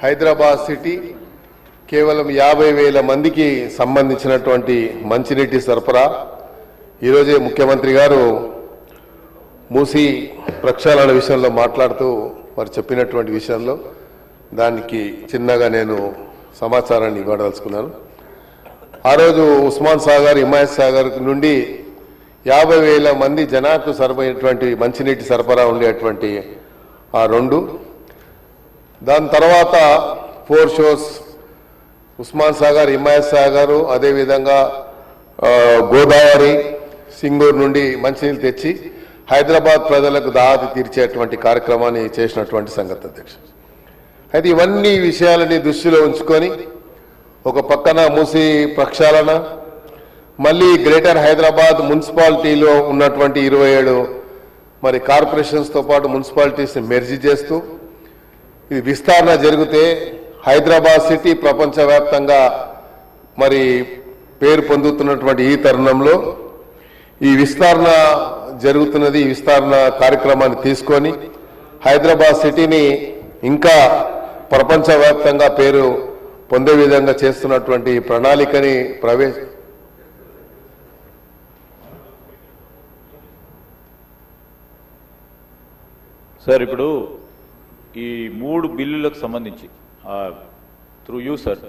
Hyderabad city కేవలం 50,000 మందికి సంబంధించినటువంటి మంచినీటి సరఫరా ఈరోజే ముఖ్యమంత్రి గారు మూసి ప్రక్షాళన విషయంలో మాట్లాడుతూ వారు చెప్పినటువంటి విషయంలో దానికి చిన్నగా నేను సమాచారాన్ని ఇవ్వదలుచుకున్నాను. ఆ రోజు ఉస్మాన్ సాగర్, హిమాయత్ సాగర్ నుండి 50,000 మంది జనాలకు సరిపోయేటువంటి మంచినీటి సరఫరా ఉండేటువంటి ఆ రెండు, దాని తర్వాత 4 షోస్ ఉస్మాన్ సాగర్, హిమాయత్ సాగర్, అదేవిధంగా గోదావరి, సింగూరు నుండి మంచినీళ్ళు తెచ్చి హైదరాబాద్ ప్రజలకు దాహత తీర్చేటువంటి కార్యక్రమాన్ని చేసినటువంటి సంగతి అధ్యక్ష. అయితే ఇవన్నీ విషయాలని దృష్టిలో ఉంచుకొని ఒక పక్కన మూసి ప్రక్షాళన, మళ్ళీ గ్రేటర్ హైదరాబాద్ మున్సిపాలిటీలో ఉన్నటువంటి 27 మరి కార్పొరేషన్స్తో పాటు మున్సిపాలిటీస్ని మెర్జీ చేస్తూ ఇది విస్తరణ జరిగితే హైదరాబాద్ సిటీ ప్రపంచవ్యాప్తంగా మరి పేరు పొందుతున్నటువంటి ఈ తరుణంలో ఈ విస్తరణ జరుగుతున్నది. ఈ విస్తరణ కార్యక్రమాన్ని తీసుకొని హైదరాబాద్ సిటీని ఇంకా ప్రపంచవ్యాప్తంగా పేరు పొందే విధంగా చేస్తున్నటువంటి ప్రణాళికని సార్, ఇప్పుడు ఈ 3 బిల్లులకు సంబంధించి త్రూ యూ సార్,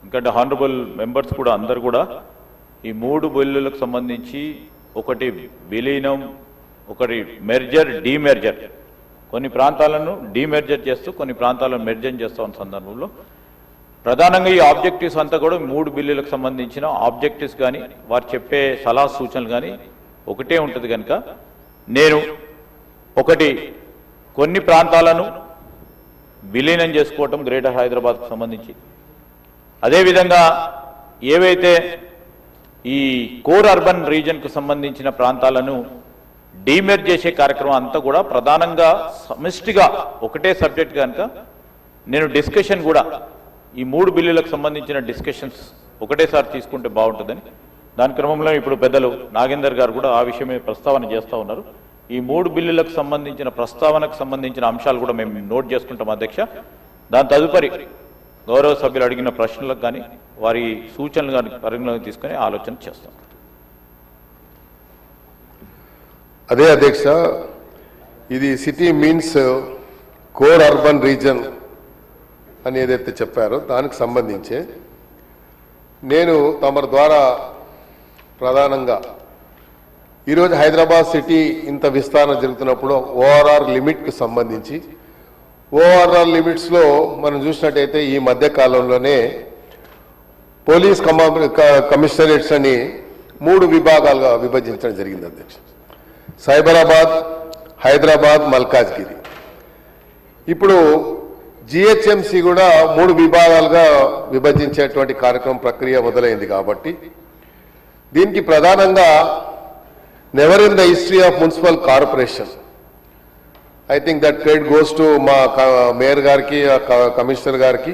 ఎందుకంటే హానరబుల్ మెంబర్స్ కూడా అందరు కూడా ఈ 3 బిల్లులకు సంబంధించి ఒకటి విలీనం, ఒకటి మెర్జర్, డీమెర్జర్, కొన్ని ప్రాంతాలను డీమెర్జర్ చేస్తూ కొన్ని ప్రాంతాలను మెర్జర్ చేస్తూ ఉన్న సందర్భంలో ప్రధానంగా ఈ ఆబ్జెక్టివ్స్ అంతా కూడా 3 బిల్లులకు సంబంధించిన ఆబ్జెక్టివ్స్ కానీ వారు చెప్పే సలహా సూచనలు కానీ ఒకటే ఉంటుంది కనుక నేను ఒకటి కొన్ని ప్రాంతాలను విలీనం చేసుకోవటం గ్రేటర్ హైదరాబాద్కు సంబంధించి, అదేవిధంగా ఏవైతే ఈ కోర్ అర్బన్ రీజన్కు సంబంధించిన ప్రాంతాలను డీమెర్జ్ చేసే కార్యక్రమం అంతా కూడా ప్రధానంగా సమిష్టిగా ఒకటే సబ్జెక్ట్ కనుక నేను డిస్కషన్ కూడా ఈ 3 బిల్లులకు సంబంధించిన డిస్కషన్స్ ఒకటేసారి తీసుకుంటే బాగుంటుందని దాని క్రమంలో ఇప్పుడు పెద్దలు నాగేందర్ గారు కూడా ఆ విషయమే ప్రస్తావన చేస్తూ ఉన్నారు. ఈ 3 బిల్లులకు సంబంధించిన ప్రస్తావనకు సంబంధించిన అంశాలు కూడా మేము నోట్ చేసుకుంటాం అధ్యక్ష. దాని తదుపరి గౌరవ సభ్యులు అడిగిన ప్రశ్నలకు కానీ వారి సూచనలు కానీ పరిగణలోకి తీసుకుని ఆలోచన చేస్తాం. అదే అధ్యక్ష, ఇది city means core urban reason అని ఏదైతే చెప్పారో దానికి సంబంధించి నేను తమరి ద్వారా ప్రధానంగా ఈరోజు హైదరాబాద్ సిటీ ఇంత విస్తరణ జరుగుతున్నప్పుడు ఓఆర్ఆర్ లిమిట్కి సంబంధించి ఓఆర్ఆర్ లిమిట్స్లో మనం చూసినట్టయితే ఈ మధ్య కాలంలోనే పోలీస్ కమిషనరేట్స్ అని 3 విభాగాలుగా విభజించడం జరిగింది అధ్యక్ష. సైబరాబాద్, హైదరాబాద్, మల్కాజ్గిరి. ఇప్పుడు జిహెచ్ఎంసీ కూడా 3 విభాగాలుగా విభజించేటువంటి కార్యక్రమం ప్రక్రియ మొదలైంది కాబట్టి దీనికి ప్రధానంగా never in the history of municipal corporation, I think that credit goes to మా మేయర్ గారికి, కమిషనర్ గారికి.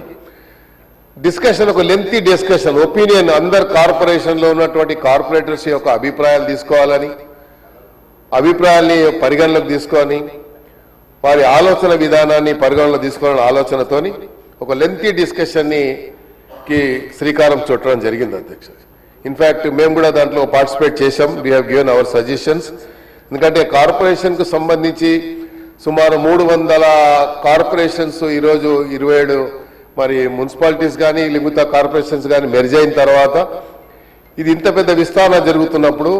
డిస్కషన్, ఒక లెంతీ డిస్కషన్, ఒపీనియన్, అందరు కార్పొరేషన్లో ఉన్నటువంటి కార్పొరేటర్స్ యొక్క అభిప్రాయాలు తీసుకోవాలని, అభిప్రాయాల్ని పరిగణలోకి తీసుకొని వారి ఆలోచన విధానాన్ని పరిగణలోకి తీసుకోవాలని ఆలోచనతోని ఒక లెంతీ డిస్కషన్ని శ్రీకారం చుట్టడం జరిగింది అధ్యక్ష. ఇన్ఫ్యాక్ట్ మేము కూడా దాంట్లో పార్టిసిపేట్ చేశాం. We have given our suggestions. ఎందుకంటే కార్పొరేషన్కు సంబంధించి సుమారు 300 కార్పొరేషన్స్ ఈరోజు 27 మరి మున్సిపాలిటీస్ కానీ మిగతా కార్పొరేషన్స్ కానీ మెర్జ్ అయిన తర్వాత ఇది ఇంత పెద్ద విస్తరణ జరుగుతున్నప్పుడు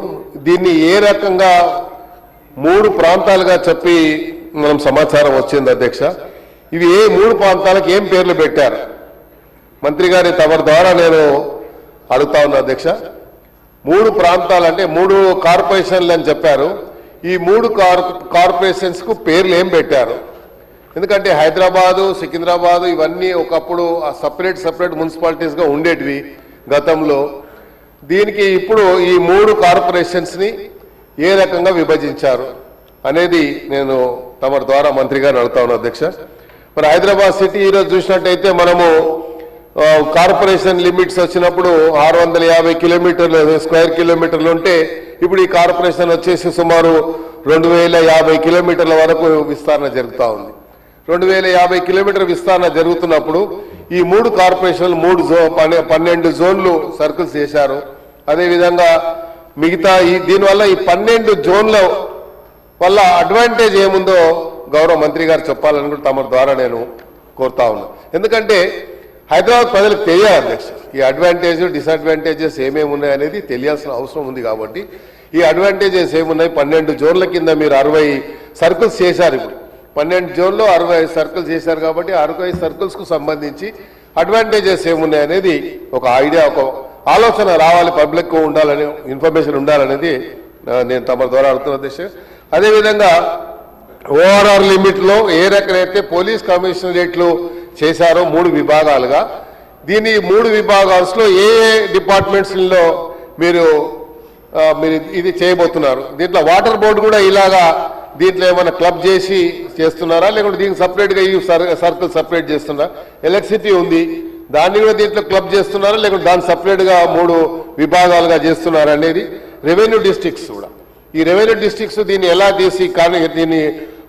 దీన్ని ఏ రకంగా 3 ప్రాంతాలుగా చెప్పి మనం సమాచారం వచ్చింది అధ్యక్ష. ఇవి ఏ 3 ప్రాంతాలకు ఏం పేర్లు పెట్టారు మంత్రి గారి తమరి ద్వారా నేను అడుగుతా ఉన్నా అధ్యక్ష. 3 ప్రాంతాలంటే 3 కార్పొరేషన్లు అని చెప్పారు. ఈ 3 కార్పొరేషన్స్కు పేర్లు ఏం పెట్టారు? ఎందుకంటే హైదరాబాదు, సికింద్రాబాదు ఇవన్నీ ఒకప్పుడు సపరేట్ మున్సిపాలిటీస్గా ఉండేటివి గతంలో. దీనికి ఇప్పుడు ఈ 3 కార్పొరేషన్స్ని ఏ రకంగా విభజించారు అనేది నేను తమరి ద్వారా మంత్రి గారిని అడుగుతా ఉన్నా అధ్యక్ష. మరి హైదరాబాద్ సిటీ ఈరోజు చూసినట్టయితే మనము కార్పొరేషన్ లిమిట్స్ వచ్చినప్పుడు 650 కిలోమీటర్లు స్క్వేర్ కిలోమీటర్లు ఉంటే ఇప్పుడు ఈ కార్పొరేషన్ వచ్చేసి సుమారు 2050 కిలోమీటర్ల వరకు విస్తరణ జరుగుతూ ఉంది. 2050 కిలోమీటర్ విస్తరణ జరుగుతున్నప్పుడు ఈ 3 కార్పొరేషన్లు 12 జోన్లు సర్కిల్స్ చేశారు. అదేవిధంగా మిగతా దీనివల్ల ఈ 12 జోన్ల వల్ల అడ్వాంటేజ్ ఏముందో గౌరవ మంత్రి గారు చెప్పాలని కూడా తమ ద్వారా నేను కోరుతా ఉన్నా. ఎందుకంటే హైదరాబాద్ ప్రజలకు తెలియాలి అధ్యక్ష, ఈ అడ్వాంటేజ్ డిసడ్వాంటేజెస్ ఏమేమి ఉన్నాయనేది తెలియాల్సిన అవసరం ఉంది. కాబట్టి ఈ అడ్వాంటేజెస్ ఏమున్నాయి, 12 జోన్ల కింద మీరు 60 సర్కిల్స్ చేశారు. ఇప్పుడు 12 జోన్లో 60 సర్కిల్స్ చేశారు. కాబట్టి 60 సర్కిల్స్ కు సంబంధించి అడ్వాంటేజెస్ ఏమున్నాయనేది ఒక ఐడియా, ఒక ఆలోచన రావాలి, పబ్లిక్ ఉండాలని, ఇన్ఫర్మేషన్ ఉండాలనేది నేను తమ ద్వారా అడుగుతున్న అధ్యక్ష. అదేవిధంగా ఓఆర్ఆర్ లిమిట్ లో ఏ రకమైతే పోలీస్ కమిషనరేట్లు చేశారో 3 విభాగాలుగా, దీని 3 విభాగాల్లో ఏ డిపార్ట్మెంట్స్ లో మీరు ఇది చేయబోతున్నారు. దీంట్లో వాటర్ బోర్డు కూడా ఇలాగా దీంట్లో ఏమైనా క్లబ్ చేసి చేస్తున్నారా, లేకుంటే దీనికి సపరేట్ గా ఈ సర్కిల్ సపరేట్ చేస్తున్నారా? ఎలక్ట్రిసిటీ ఉంది, దాన్ని కూడా దీంట్లో క్లబ్ చేస్తున్నారా, లేకుంటే దాన్ని సపరేట్ గా 3 విభాగాలుగా చేస్తున్నారా అనేది. రెవెన్యూ డిస్ట్రిక్ట్స్ కూడా, ఈ రెవెన్యూ డిస్ట్రిక్ట్స్ దీన్ని ఎలా తీసి కానీ దీన్ని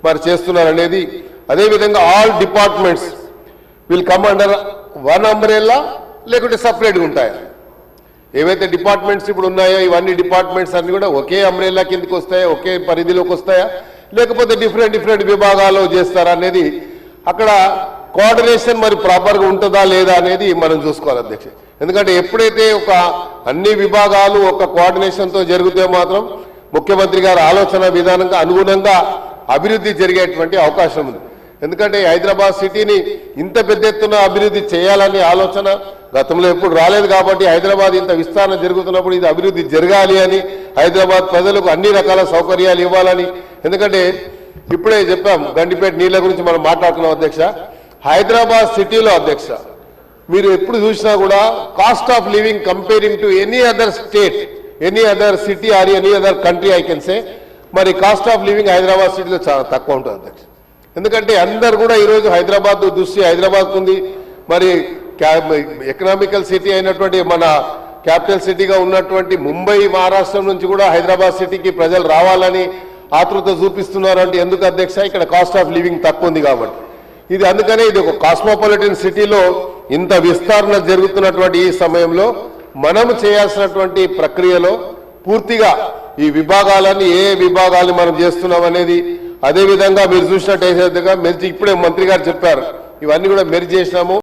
మరి చేస్తున్నారనేది. అదేవిధంగా all departments will come under one umbrella, లేకుంటే సపరేట్గా ఉంటాయా? ఏవైతే డిపార్ట్మెంట్స్ ఇప్పుడు ఉన్నాయో ఇవన్నీ డిపార్ట్మెంట్స్ అన్ని కూడా ఒకే అంబ్రెల్లా కిందకి వస్తాయా, ఒకే పరిధిలోకి వస్తాయా, లేకపోతే డిఫరెంట్ విభాగాల్లో చేస్తారా అనేది అక్కడ కోఆర్డినేషన్ మరి ప్రాపర్గా ఉంటుందా లేదా అనేది మనం చూసుకోవాలి అధ్యక్ష. ఎందుకంటే ఎప్పుడైతే ఒక అన్ని విభాగాలు ఒక కోఆర్డినేషన్తో జరిగితే మాత్రం ముఖ్యమంత్రి గారి ఆలోచన విధానంగా అనుగుణంగా అభివృద్ధి జరిగేటువంటి అవకాశం ఉంది. ఎందుకంటే హైదరాబాద్ సిటీని ఇంత పెద్ద ఎత్తున అభివృద్ధి చేయాలనే ఆలోచన గతంలో ఎప్పుడు రాలేదు. కాబట్టి హైదరాబాద్ ఇంత విస్తరణ జరుగుతున్నప్పుడు ఇది అభివృద్ధి జరగాలి అని, హైదరాబాద్ ప్రజలకు అన్ని రకాల సౌకర్యాలు ఇవ్వాలని. ఎందుకంటే ఇప్పుడే చెప్పాం, గండిపేట నీళ్ల గురించి మనం మాట్లాడుతున్నాం అధ్యక్ష. హైదరాబాద్ సిటీలో అధ్యక్ష మీరు ఎప్పుడు చూసినా కూడా cost of living comparing to any other state, any other city or any other country I can say, మరి కాస్ట్ ఆఫ్ లివింగ్ హైదరాబాద్ సిటీలో చాలా తక్కువ ఉంటుంది అధ్యక్ష. ఎందుకంటే అందరు కూడా ఈరోజు హైదరాబాద్ దృష్టి హైదరాబాద్ ఉంది. మరి ఎకనామికల్ సిటీ అయినటువంటి మన క్యాపిటల్ సిటీగా ఉన్నటువంటి ముంబై, మహారాష్ట్ర నుంచి కూడా హైదరాబాద్ సిటీకి ప్రజలు రావాలని ఆతృత చూపిస్తున్నారు. అంటే ఎందుకు అధ్యక్ష? ఇక్కడ కాస్ట్ ఆఫ్ లివింగ్ తక్కువ ఉంది కాబట్టి. ఇది అందుకనే ఇది ఒక కాస్మోపాలిటన్ సిటీలో ఇంత విస్తరణ జరుగుతున్నటువంటి ఈ సమయంలో మనం చేయాల్సినటువంటి ప్రక్రియలో పూర్తిగా ఈ విభాగాలన్నీ ఏ విభాగాలు మనం చేస్తున్నాం అనేది. అదేవిధంగా మీరు చూసినట్టయితే ఇప్పుడే మంత్రి గారు చెప్పారు, ఇవన్నీ కూడా మెర్జ్ చేసినాము.